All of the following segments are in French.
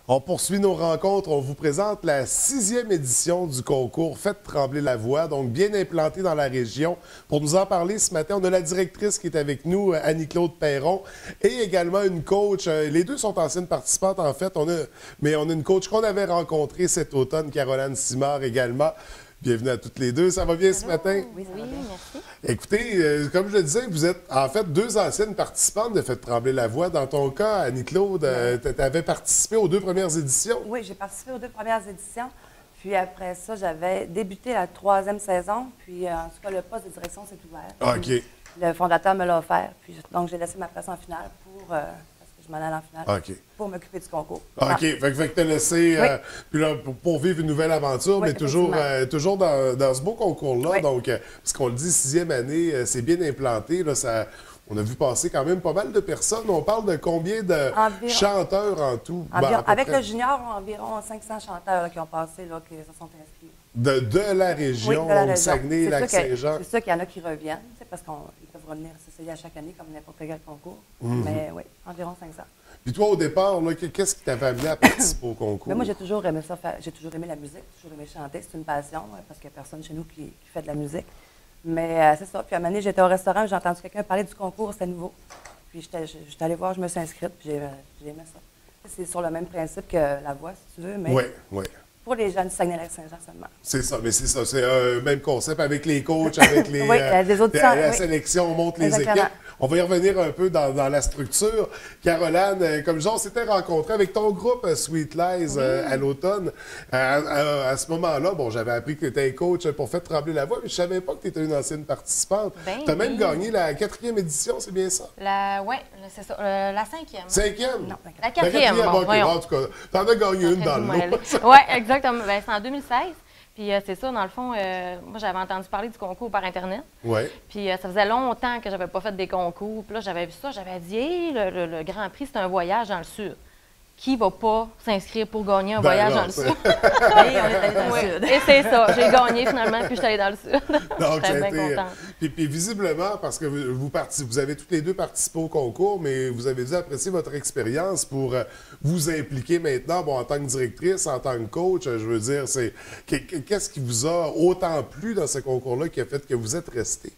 On poursuit nos rencontres. On vous présente la 6e édition du concours Faites trembler la voix, donc bien implanté dans la région. Pour nous en parler ce matin, on a la directrice qui est avec nous, Annie-Claude Perron, et également une coach. Les deux sont anciennes participantes, en fait. Mais on a une coach qu'on avait rencontrée cet automne, Caroline Simard également. Bienvenue à toutes les deux. Ça va bien ce matin? Oui, merci. Écoutez, comme je le disais, vous êtes en fait deux anciennes participantes de Faites trembler la voix. Dans ton cas, Annie-Claude, tu avais participé aux deux premières éditions. Oui, j'ai participé aux deux premières éditions. Puis après ça, j'avais débuté la 3e saison. Puis en tout cas, le poste de direction s'est ouvert. OK. Le fondateur me l'a offert. Puis, donc, j'ai laissé ma place en finale parce que je m'en allais en finale pour m'occuper du concours. OK. Fait que tu as laissé puis là, pour vivre une nouvelle aventure, mais toujours dans ce beau concours-là. Oui. Donc, parce qu'on le dit, 6e année, c'est bien implanté. Là, on a vu passer quand même pas mal de personnes. On parle de combien de chanteurs en tout? Avec le junior, environ 500 chanteurs là, qui ont passé, là, qui se sont inscrits. De la région, donc Saguenay, Lac-Saint-Jean. C'est sûr qu'il y en a qui reviennent, parce qu'ils peuvent revenir s'essayer à chaque année comme n'importe quel concours. Mais oui, environ 500. Puis toi, au départ, qu'est-ce qui t'avait amené à participer au concours? Mais moi, j'ai toujours aimé ça faire. J'ai toujours aimé la musique, toujours aimé chanter. C'est une passion, parce qu'il n'y a personne chez nous qui fait de la musique. Mais c'est ça. Puis à un moment donné, j'étais au restaurant, j'ai entendu quelqu'un parler du concours, c'était nouveau. Puis j'étais allée voir, je me suis inscrite, puis j'ai aimé ça. C'est sur le même principe que la voix, si tu veux, mais pour les jeunes du Saguenay-Lac-Saint-Jean seulement. C'est ça, mais c'est ça. C'est un même concept avec les coachs, avec les, la sélection, on monte les équipes. On va y revenir un peu dans la structure. Caroline, comme genre, on s'était rencontré avec ton groupe Sweet Lies à l'automne. À ce moment-là, bon, j'avais appris que tu étais coach pour Faites trembler la voix, mais je ne savais pas que tu étais une ancienne participante. Tu as même gagné la 4e édition, c'est bien ça? Oui, c'est ça. La 5e. 5e? Non, la 4e. En tout cas, tu en as gagné une dans le lot. Oui, exactement. Ben, c'est en 2016. Puis c'est ça, dans le fond, moi, j'avais entendu parler du concours par Internet. Oui. Puis ça faisait longtemps que j'avais pas fait des concours. Puis là, j'avais vu ça, j'avais dit, hey, le Grand Prix, c'est un voyage dans le Sud. Qui va pas s'inscrire pour gagner un voyage dans le Sud? Oui, on est allé dans le Sud. Et c'est ça, j'ai gagné finalement, puis je suis allée dans le Sud. Donc, j'étais bien contente. Puis visiblement, parce que vous avez toutes les deux participé au concours, mais vous avez dû apprécier votre expérience pour vous impliquer maintenant, bon, en tant que directrice, en tant que coach, je veux dire, qu'est-ce qui vous a autant plu dans ce concours-là qui a fait que vous êtes resté?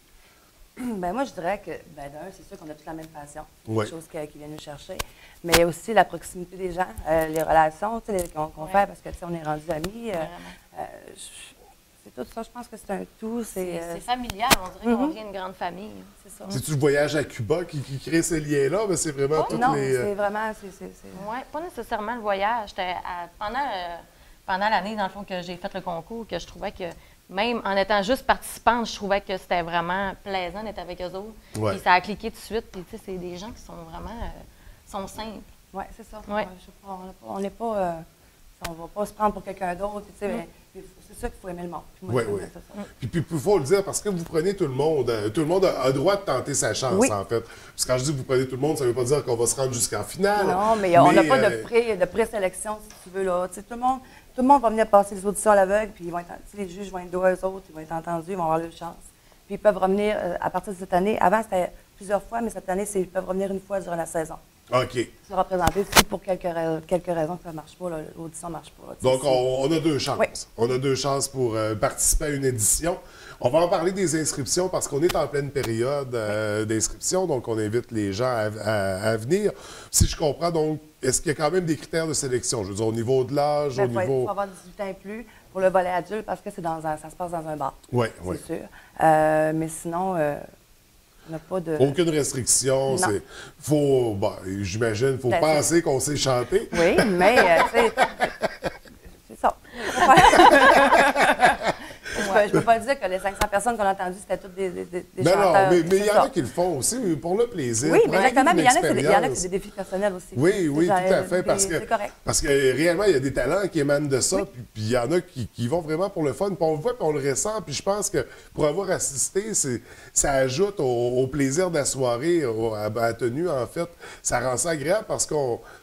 Ben moi, je dirais que, d'un, c'est sûr qu'on a toute la même passion. C'est quelque chose qui vient nous chercher. Mais il y a aussi la proximité des gens, les relations qu'on fait, parce que, on est rendus amis. C'est tout ça, je pense que c'est un tout. C'est familial, on dirait qu'on vient d'une grande famille. C'est ça. C'est-tu le voyage à Cuba qui crée ces liens-là? Mais c'est vraiment toutes les... c'est vraiment... Oui, pas nécessairement le voyage. Pendant l'année, dans le fond, que j'ai fait le concours, que je trouvais que, même en étant juste participante, je trouvais que c'était vraiment plaisant d'être avec eux autres. Ouais. Puis ça a cliqué tout de suite. Puis, tu sais, c'est des gens qui sont vraiment sont simples. Oui, c'est ça. Ouais. On n'est pas... on ne va pas se prendre pour quelqu'un d'autre. Mais c'est ça qu'il faut aimer le monde. Oui. Puis il faut le dire, parce que vous prenez tout le monde a droit de tenter sa chance, en fait. Parce que quand je dis que vous prenez tout le monde, ça ne veut pas dire qu'on va se rendre jusqu'en finale. Non, mais on n'a pas de présélection, si tu veux. Là. Tout le monde va venir passer les auditions à l'aveugle, puis les juges vont être dos à eux autres, ils vont être entendus, ils vont avoir leur chance. Puis ils peuvent revenir à partir de cette année. Avant, c'était plusieurs fois, mais cette année, ils peuvent revenir une fois durant la saison. OK. Se représenter si pour quelques raisons que ça ne marche pas, l'audition ne marche pas. Donc, on a deux chances. Oui. On a deux chances pour participer à une édition. On va en parler des inscriptions parce qu'on est en pleine période d'inscription, donc on invite les gens à venir. Si je comprends, donc, est-ce qu'il y a quand même des critères de sélection? Je veux dire, au niveau de l'âge, au niveau... Il faut avoir 18 ans et plus pour le volet adulte parce que ça se passe dans un bar. Oui. C'est sûr. Mais sinon... on n'a pas de... Aucune restriction. J'imagine, il faut penser qu'on sait chanter. Oui, mais c'est ça. Je ne peux pas dire que les 500 personnes qu'on a entendues, c'était toutes des chanteurs. Non, mais il y en a qui le font aussi, pour le plaisir. Oui, mais exactement, mais il y en a qui c'est des défis personnels aussi. Oui, tout à fait, parce que réellement, il y a des talents qui émanent de ça, puis il y en a qui vont vraiment pour le fun, puis on le voit, puis on le ressent, puis je pense que pour avoir assisté, ça ajoute au plaisir de la soirée, à la tenue, en fait. Ça rend ça agréable parce que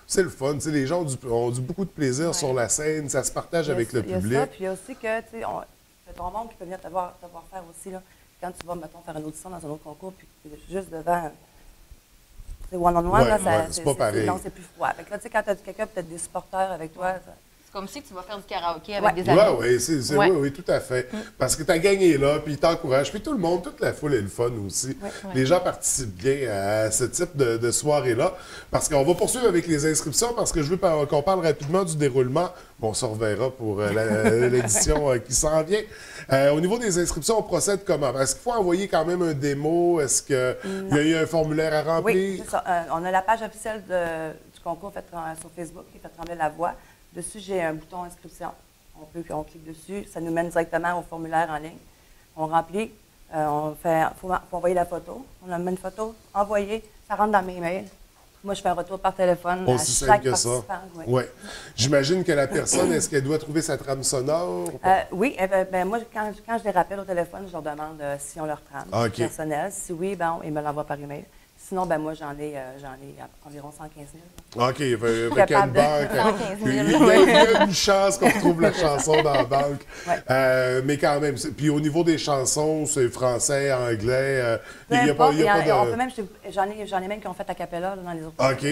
c'est le fun. Les gens ont du beaucoup de plaisir sur la scène, ça se partage avec le public. Il y a ça, puis il y a aussi que, tu sais, c'est ton monde qui peut venir te voir faire aussi, là. Quand tu vas, mettons, faire une audition dans un autre concours, puis tu es juste devant c'est one-on-one, là, c'est pas pareil. Non, c'est plus froid. Fait que là, tu sais, quand tu as quelqu'un, peut-être des supporters avec toi... C'est comme si tu vas faire du karaoké avec des amis. Oui, tout à fait. Parce que tu as gagné là, puis ils t'encouragent. Puis tout le monde, toute la foule est le fun aussi. Les gens participent bien à ce type de soirée-là. Parce qu'on va poursuivre avec les inscriptions, parce que je veux qu'on parle rapidement du déroulement. Bon, on se reverra pour l'édition qui s'en vient. Au niveau des inscriptions, on procède comment? Est-ce qu'il faut envoyer quand même un démo? Est-ce qu'il y a eu un formulaire à remplir? Oui, c'est ça. On a la page officielle du concours sur Facebook qui fait trembler la voix. Dessus, j'ai un bouton inscription. On clique dessus. Ça nous mène directement au formulaire en ligne. On remplit. Faut envoyer la photo. On met une photo, envoyer. Ça rentre dans mes mails. Moi, je fais un retour par téléphone à chaque participant. Oui. J'imagine que la personne, est-ce qu'elle doit trouver sa trame sonore? Oui. Moi, quand je les rappelle au téléphone, je leur demande s'ils ont leur trame personnelle. Si oui, ils me l'envoient par email. Sinon, moi, j'en ai environ 115 000. OK, avec une banque. Il y a une chance qu'on retrouve la chanson dans la banque. Mais quand même, puis au niveau des chansons, c'est français, anglais. Il n'y a pas de... J'en ai même qui ont fait a cappella dans les autres. OK,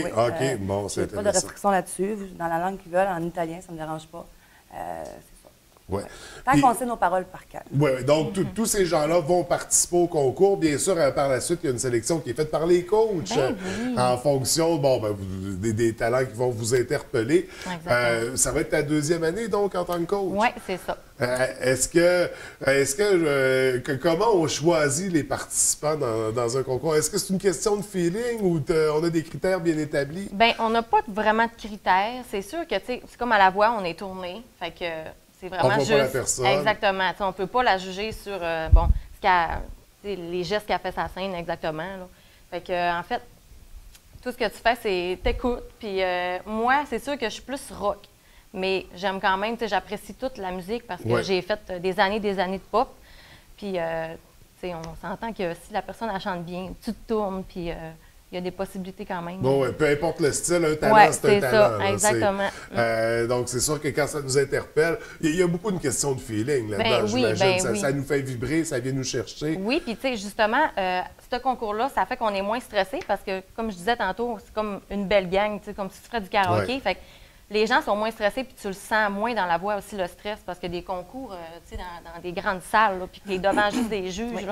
bon, c'est intéressant. Pas de restrictions là-dessus. Dans la langue qu'ils veulent, en italien, ça ne me dérange pas. C'est ça. Ouais. Tant qu'on sait nos paroles par cœur. Oui, donc tous ces gens-là vont participer au concours. Bien sûr, par la suite, il y a une sélection qui est faite par les coachs en fonction des talents qui vont vous interpeller. Ça va être ta deuxième année, donc, en tant que coach? Oui, c'est ça. Comment on choisit les participants dans un concours? Est-ce que c'est une question de feeling ou on a des critères bien établis? Bien, on n'a pas vraiment de critères. C'est sûr que, tu sais, c'est comme à la voix, on est tourné. Fait que c'est vraiment juste. Pas la personne. Exactement. T'sais, on ne peut pas la juger sur les gestes qu'elle fait sa scène exactement. Là. Fait que, en fait, tout ce que tu fais, c'est t'écoutes. Puis moi, c'est sûr que je suis plus rock. Mais j'aime quand même, j'apprécie toute la musique parce que j'ai fait des années de pop. Puis, on s'entend que si la personne elle chante bien, tu te tournes, puis il y a des possibilités quand même. Bon, peu importe le style, un talent, c'est un talent. Ça, exactement. Donc, c'est sûr que quand ça nous interpelle, il y a beaucoup de questions de feeling là-dedans, j'imagine. Ça nous fait vibrer, ça vient nous chercher. Oui, puis tu sais, justement, ce concours-là, ça fait qu'on est moins stressé parce que, comme je disais tantôt, c'est comme une belle gang, comme si tu ferais du karaoké. Fait que les gens sont moins stressés, puis tu le sens moins dans la voix aussi, le stress, parce que des concours, tu sais, dans des grandes salles, puis que tu es devant juste des juges,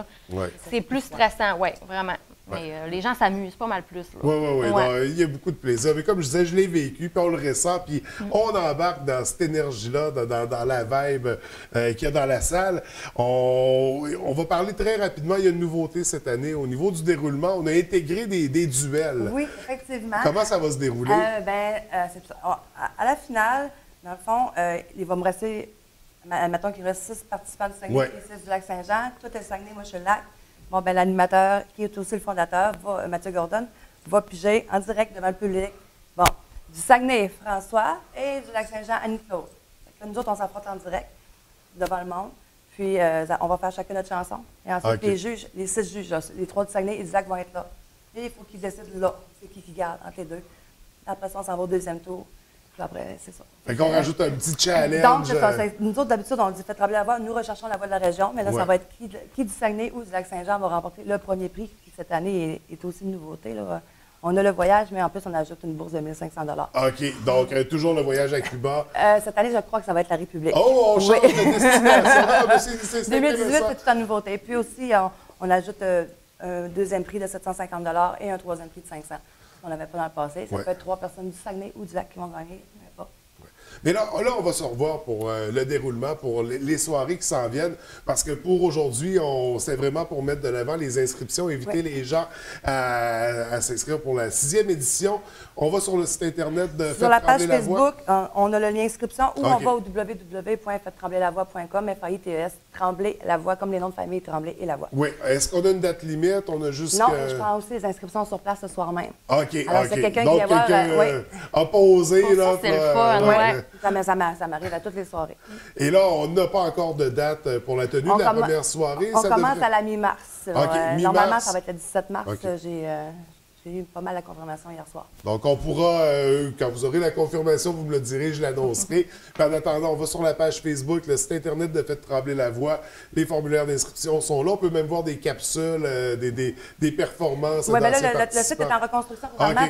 c'est plus stressant, vraiment. Mais les gens s'amusent pas mal plus. Oui. Il y a beaucoup de plaisir. Mais comme je disais, je l'ai vécu, puis on le ressent, puis on embarque dans cette énergie-là, dans la vibe qu'il y a dans la salle. On va parler très rapidement. Il y a une nouveauté cette année. Au niveau du déroulement, on a intégré des duels. Oui, effectivement. Comment ça va se dérouler? C'est ça. À la finale, dans le fond, il va me rester, mettons qu'il reste 6 participants du Saguenay et 6 du Lac-Saint-Jean. Toi, tu es le Saguenay, moi, je suis le Lac. Bon, l'animateur, qui est aussi le fondateur, Mathieu Gordon, va piger en direct devant le public. Bon, du Saguenay, François, et du Lac-Saint-Jean, Annie-Claude. Nous autres, on s'affronte en direct devant le monde. Puis, on va faire chacun notre chanson. Et ensuite, les juges, les 6 juges, là, les 3 du Saguenay et du Lac vont être là. Et il faut qu'ils décident là, c'est qui garde entre les deux. Après ça, on s'en va au deuxième tour. Puis après, c'est ça. Fait qu'on rajoute un petit challenge. Donc, c'est ça. Nous autres, d'habitude, on dit « Faites trembler la voix ». Nous recherchons la voix de la région. Mais là, ça va être qui du Saguenay ou du Lac-Saint-Jean va remporter le premier prix, qui cette année est aussi une nouveauté. Là. On a le voyage, mais en plus, on ajoute une bourse de 1 500 $. OK. Donc, toujours le voyage à Cuba. Cette année, je crois que ça va être la République. Oh, on change de destination. 2018, c'est toute une nouveauté. Puis aussi, on ajoute un deuxième prix de 750 $ et un troisième prix de 500 $. On n'avait pas dans le passé. Ça peut être 3 personnes du Saguenay ou du Lac qui vont gagner. Mais là, on va se revoir pour le déroulement, pour les soirées qui s'en viennent, parce que pour aujourd'hui, c'est vraiment pour mettre de l'avant les inscriptions, éviter les gens à s'inscrire pour la 6e édition. On va sur le site Internet de Sur la page Facebook, on a le lien inscription ou on va au www.faites-trembler-la-voix.com, F-A-I-T-E-S, Trembler la voix, comme les noms de famille, Trembler et la voix. Oui. Est-ce qu'on a une date limite? On a juste. Non, je prends aussi les inscriptions sur place ce soir même. OK. Alors, c'est quelqu'un qui a posé. Là, c'est le fun, Ça m'arrive à toutes les soirées. Et là, on n'a pas encore de date pour la tenue de la première soirée. On commence à la mi-mars. Okay, Normalement, ça va être le 17 mars. j'ai eu pas mal la confirmation hier soir. Donc, on pourra, quand vous aurez la confirmation, vous me le direz, je l'annoncerai. Puis en attendant, on va sur la page Facebook, le site Internet de Faites trembler la voix. Les formulaires d'inscription sont là. On peut même voir des capsules, des performances. Oui, bien là, le site est en reconstruction. Vraiment,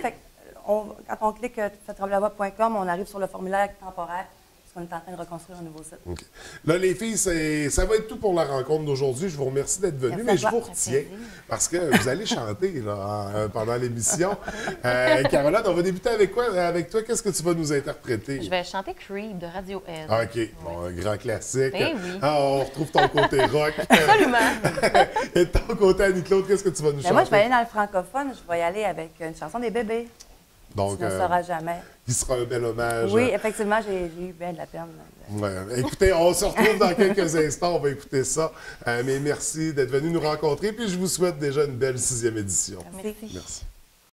quand on clique faites-trembler-la-voix.com, on arrive sur le formulaire temporaire. Parce qu'on est en train de reconstruire un nouveau site. Okay. Là, les filles, ça va être tout pour la rencontre d'aujourd'hui. Je vous remercie d'être venues, mais je vous retiens parce que vous allez chanter là, pendant l'émission. Caroline, on va débuter avec quoi? Avec toi, qu'est-ce que tu vas nous interpréter? Je vais chanter Creed de Radiohead. OK. Bon, un grand classique. Eh oui. On retrouve ton côté rock. Absolument. Et de ton côté, Annie-Claude, qu'est-ce que tu vas nous chanter? Moi, je vais aller dans le francophone. Je vais y aller avec une chanson des bébés. Donc, tu ne sauras jamais. Qui sera un bel hommage. Oui, effectivement, j'ai eu bien de la peine. Ouais. Écoutez, on se retrouve dans quelques instants. On va écouter ça. Mais merci d'être venu nous rencontrer. Puis je vous souhaite déjà une belle 6e édition. Merci. Merci.